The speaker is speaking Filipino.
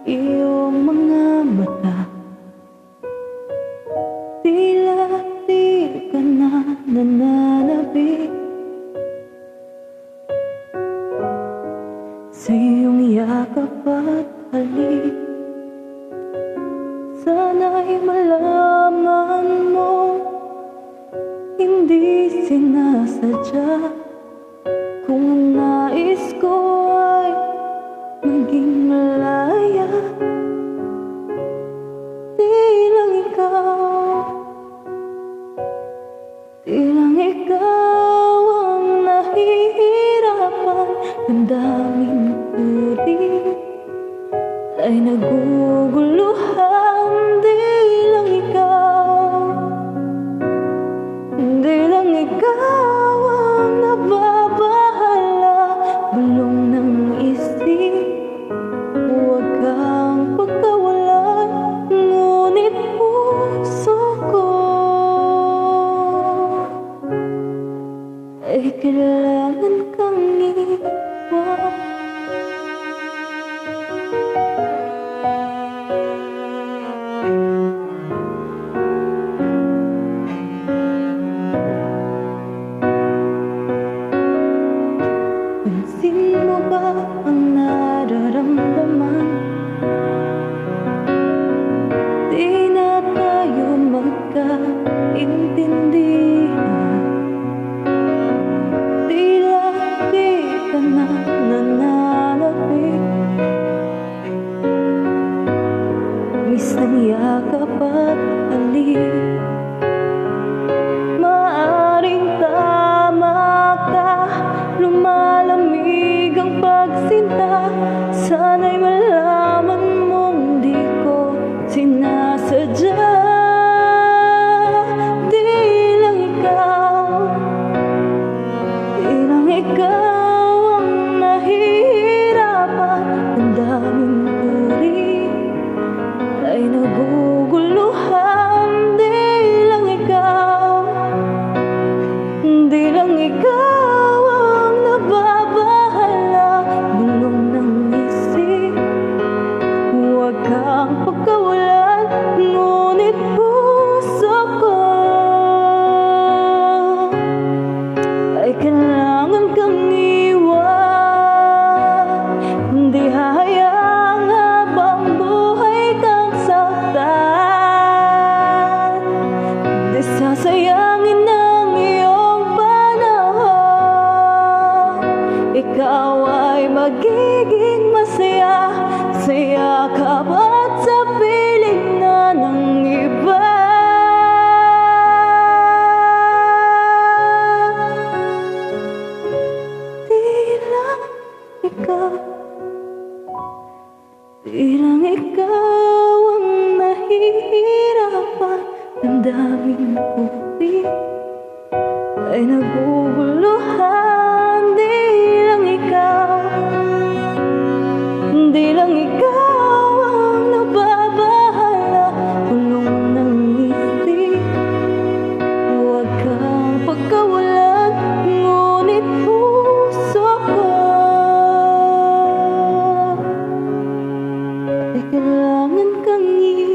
iyong mga mata. Tila di ka na nananabik sa iyong yakap at halik. Sana'y malaman mo, hindi sinasadya. Kung ang nais ko ay maging malaya, di lang ikaw, di lang ikaw ang nahihirapan. Damdamin tuloy ay naguguluhan. Di lang ikaw, di lang ikaw ang nababahala. Bulong ng isip, huwag kang pagkawalan. Ngunit puso ko ay kailangan kang iwan. Pansin mo ba ang nararamdaman? Di na tayo magkaintindihan. Tila di ka na nananabik, minsan yakap at halik. Maaring tama ka, lumalamig ang pagsinta. Sana'y malaman mong di ko sinasadya. Di lang ikaw, di lang ikaw ang nahihirapan. Ang daming uri ay naguguluhan. Di lang ikaw, di lang ikaw ang nababahala. Bulong ng isip, huwag kang pagkawalan. Ngunit puso ko ay kailangan kang iwan. Di hahayang habang buhay kang saktan. Di sasayangin ang iyong panahon. Ikaw ay magiging masaya sa yakap at sa piling na ng iba. Di lang ikaw, di lang ikaw ang nahihirapan. Damdaming puti ay naguguluhan. Di lang ikaw, di lang ikaw ang nababahala. Bulong ng isip, huwag kang pagkawalan. Ngunit puso ko ay kailangan kang iwan.